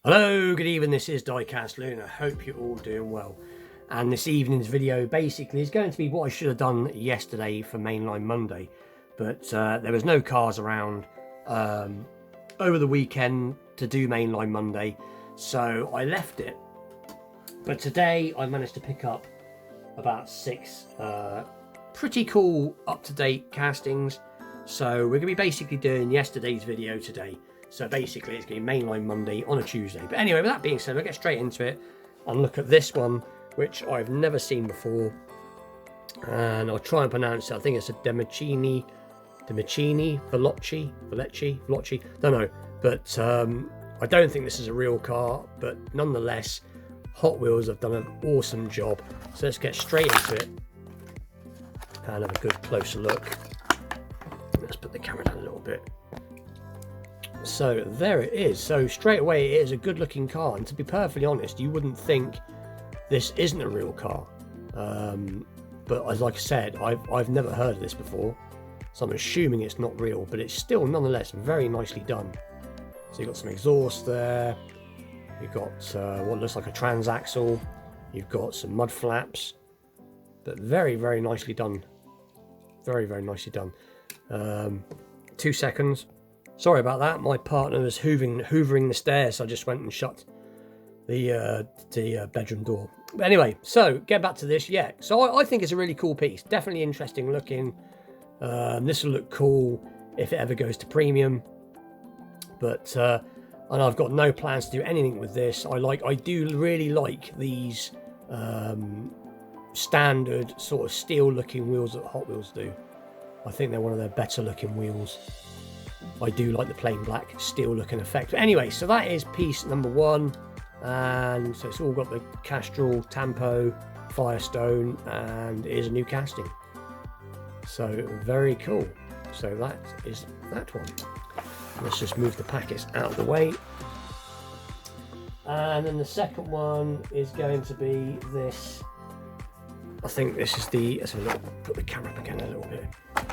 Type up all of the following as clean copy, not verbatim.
Hello, good evening, this is Diecast Luna. Hope you're all doing well. And this evening's video basically is going to be what I should have done yesterday for Mainline Monday. But there was no cars around over the weekend to do Mainline Monday, so I left it. But today I managed to pick up about 6 pretty cool up-to-date castings. So we're going to be basically doing yesterday's video today. So basically it's going to be Mainline Monday on a Tuesday. But anyway, with that being said, we'll get straight into it and look at this one, which I've never seen before. And I'll try and pronounce it. I think it's a democrini, Veloci, don't know. But I don't think this is a real car, but nonetheless, Hot Wheels have done an awesome job. So let's get straight into it and have a good closer look. Let's put the camera down a little bit. So there it is. So straight away it is a good looking car, and to be perfectly honest, you wouldn't think this isn't a real car, but as like I said, I've never heard of this before, so I'm assuming it's not real, but it's still nonetheless very nicely done. So you've got some exhaust there, you've got what looks like a transaxle, you've got some mud flaps, but very nicely done. Very nicely done. 2 seconds. Sorry about that, my partner was hoovering the stairs, so I just went and shut the bedroom door. But anyway, so get back to this. Yeah, so I think it's a really cool piece, definitely interesting looking. This will look cool if it ever goes to premium, but and I've got no plans to do anything with this. I do really like these standard sort of steel looking wheels that Hot Wheels do. I think they're one of their better looking wheels. I do like the plain black steel looking effect. But anyway, so that is piece number 1, and so it's all got the Castrol, Tampo, Firestone, and it is a new casting. So very cool. So that is that one. Let's just move the packets out of the way. And then the second one is going to be this. I think this is the, let's have a look, put the camera up again a little bit.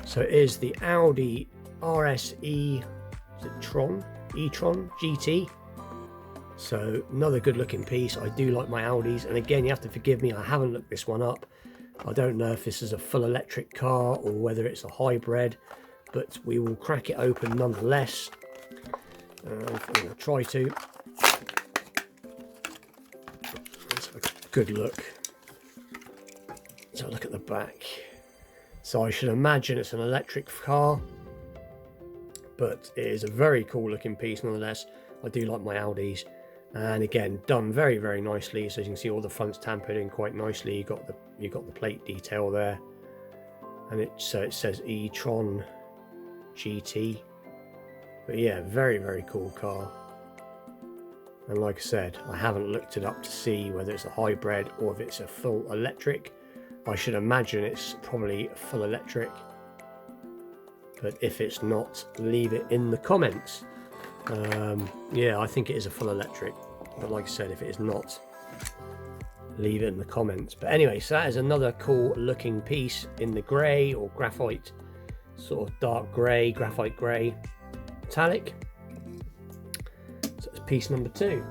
So it is the Audi RSE, is it etron GT. So another good looking piece. I do like my Audis, and again, you have to forgive me, I haven't looked this one up. I don't know if this is a full electric car or whether it's a hybrid, but we will crack it open nonetheless. I'll try to. Let's have a good look. So look at the back. So I should imagine it's an electric car, but it is a very cool looking piece nonetheless. I do like my Audis, and again, done very nicely. So as you can see, all the front's tampered in quite nicely. You got the plate detail there, and it says etron GT. But yeah, very cool car. And like I said, I haven't looked it up to see whether it's a hybrid or if it's a full electric. I should imagine it's probably a full electric, but if it's not, leave it in the comments. Yeah, I think it is a full electric, but like I said, if it is not, leave it in the comments. But anyway, so that is another cool looking piece in the grey or graphite, sort of dark grey, graphite grey metallic. So it's piece number 2,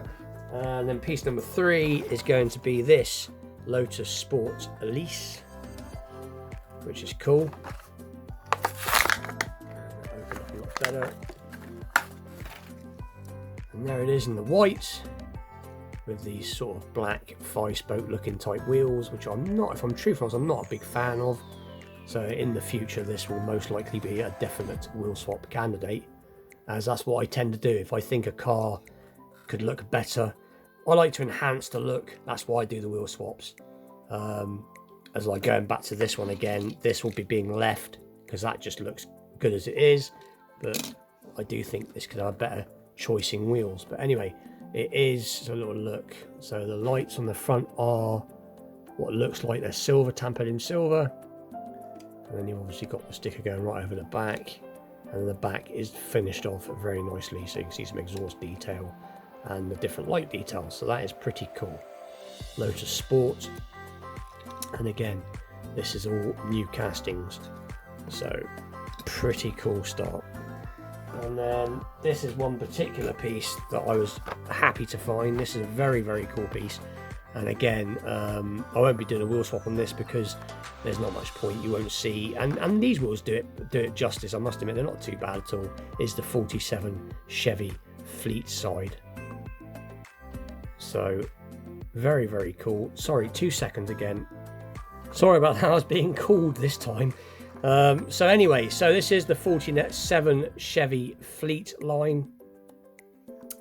and then piece number 3 is going to be this Lotus Sport Elise, which is cool. Open up a lot better. And there it is in the white, with these sort of black 5-spoke looking type wheels, which I'm not, if I'm truthful, I'm not a big fan of. So in the future, this will most likely be a definite wheel swap candidate, as that's what I tend to do. If I think a car could look better, I like to enhance the look. That's why I do the wheel swaps. As like going back to this one again, this will be being left because that just looks good as it is, but I do think this could have a better choicing wheels. But anyway, it is a little look. So the lights on the front are what looks like they're silver, tampered in silver, and then you've obviously got the sticker going right over the back, and the back is finished off very nicely, so you can see some exhaust detail and the different light details. So that is pretty cool. Lotus Sport, and again, this is all new castings, so pretty cool start. And then this is one particular piece that I was happy to find. This is a very, very cool piece. And again, I won't be doing a wheel swap on this because there's not much point. You won't see, and these wheels do it justice. I must admit, they're not too bad at all. Is the 47 Chevy Fleet side. So very, very cool. Sorry, 2 seconds again. Sorry about that. I was being called this time. So anyway, so this is the 47 Chevy Fleet line,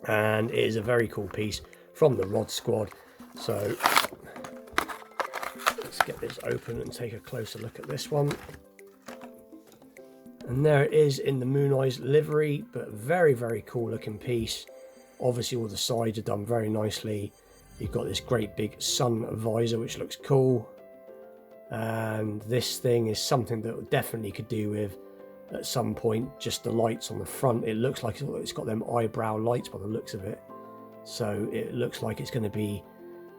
and it is a very cool piece from the Rod Squad. So let's get this open and take a closer look at this one. And there it is in the Moon Eyes livery, but very, very cool looking piece. Obviously all the sides are done very nicely. You've got this great big sun visor which looks cool, and this thing is something that definitely could do with at some point just the lights on the front. It looks like it's got them eyebrow lights by the looks of it, so it looks like it's going to be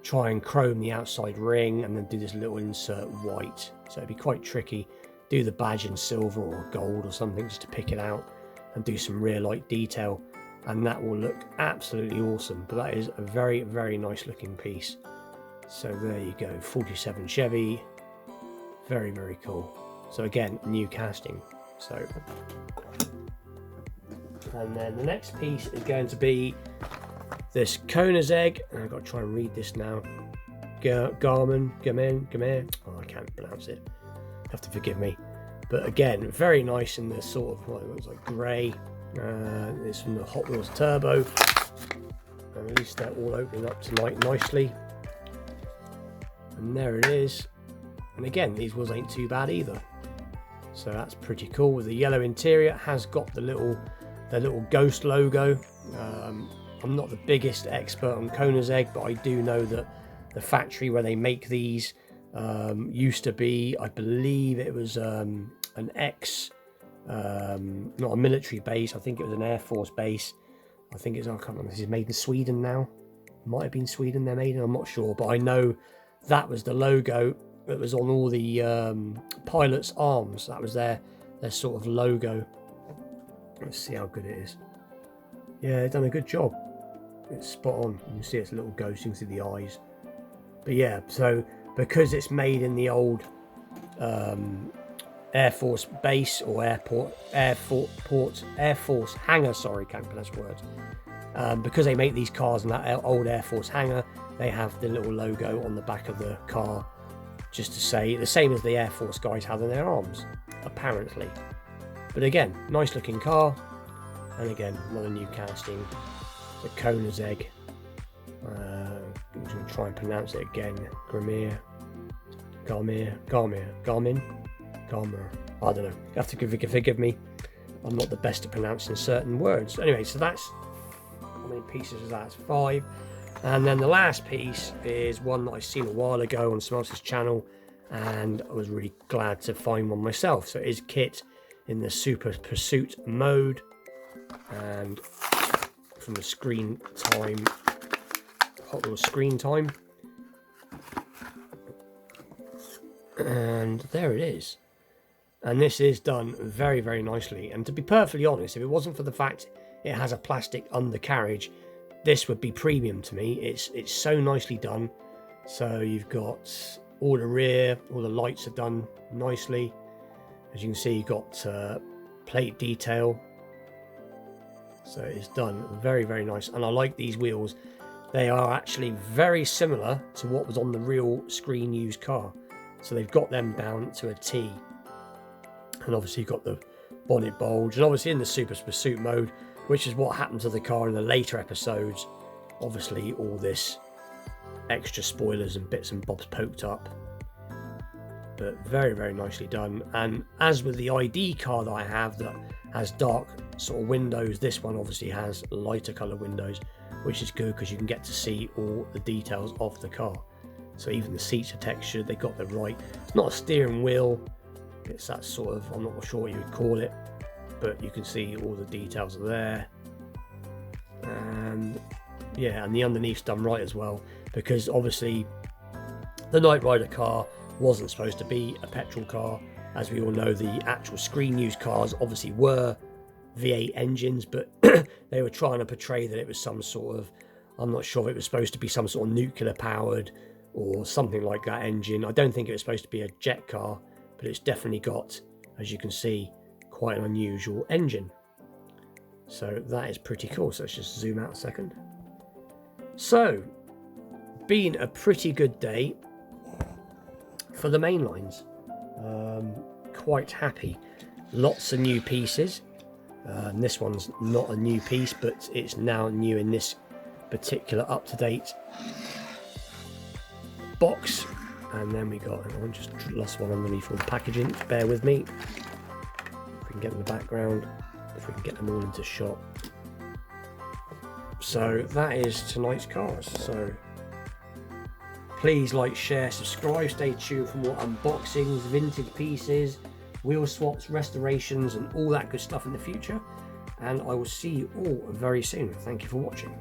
try and chrome the outside ring and then do this little insert white, so it'd be quite tricky. Do the badge in silver or gold or something just to pick it out and do some rear light detail, and that will look absolutely awesome. But that is a very, very nice looking piece. So there you go, 47 Chevy, very, very cool. So again, new casting. So, and then the next piece is going to be this Konas Egg, and I've got to try and read this now. Gamer. Oh, I can't pronounce it. Have to forgive me. But again, very nice in this sort of what it looks like grey. It's from the Hot Wheels Turbo, and at least they're all opening up tonight nicely. And there it is. And again, these wheels ain't too bad either. So that's pretty cool. With the yellow interior, it has got the little ghost logo. I'm not the biggest expert on Konas Egg, but I do know that the factory where they make these used to be, I believe it was an not a military base, I think it was an Air Force base. I think it's, I can't remember, this is made in Sweden now. Might have been Sweden they're made in, I'm not sure, but I know that was the logo that was on all the pilots' arms. That was their sort of logo. Let's see how good it is. Yeah, they've done a good job. It's spot on. You can see it's a little ghost, you can see the eyes. But yeah, so because it's made in the old Air Force base or Air Force hangar, sorry, can't pronounce words. Because they make these cars in that old Air Force hangar, they have the little logo on the back of the car, just to say the same as the Air Force guys have in their arms, apparently. But again, nice looking car, and again, another new casting, the Konas Egg. I'm going to try and pronounce it again. Garmin. I don't know. You have to forgive me. I'm not the best at pronouncing certain words. Anyway, so that's, how many pieces is that? It's 5. And then the last piece is one that I've seen a while ago on someone else's channel, and I was really glad to find one myself. So it is kit in the Super Pursuit mode, and from the Screen Time, Hot Wheels Screen Time, and there it is. And this is done very, very nicely. And to be perfectly honest, if it wasn't for the fact it has a plastic undercarriage, this would be premium to me. It's so nicely done. So you've got all the rear, all the lights are done nicely. As you can see, you've got plate detail. So it's done very, very nice. And I like these wheels. They are actually very similar to what was on the real Screen used car. So they've got them down to a T. And obviously you've got the bonnet bulge, and obviously in the Super Pursuit mode, which is what happened to the car in the later episodes, obviously all this extra spoilers and bits and bobs poked up. But very, very nicely done. And as with the ID car that I have that has dark sort of windows, this one obviously has lighter colour windows, which is good because you can get to see all the details of the car. So even the seats are textured, they got the right, it's not a steering wheel, it's that sort of, I'm not sure what you would call it, but you can see all the details are there. And yeah, and the underneath's done right as well, because obviously the Knight Rider car wasn't supposed to be a petrol car. As we all know, the actual Screen used cars obviously were V8 engines, but they were trying to portray that it was some sort of, I'm not sure if it was supposed to be some sort of nuclear powered or something like that engine. I don't think it was supposed to be a jet car, but it's definitely got, as you can see, quite an unusual engine. So that is pretty cool. So let's just zoom out a second. So, been a pretty good day for the mainlines. Quite happy. Lots of new pieces. And this one's not a new piece, but it's now new in this particular up-to-date box. And then we got, I just lost one underneath all the packaging, bear with me. If we can get in the background, if we can get them all into shot. So that is tonight's cars. So please like, share, subscribe, stay tuned for more unboxings, vintage pieces, wheel swaps, restorations and all that good stuff in the future. And I will see you all very soon. Thank you for watching.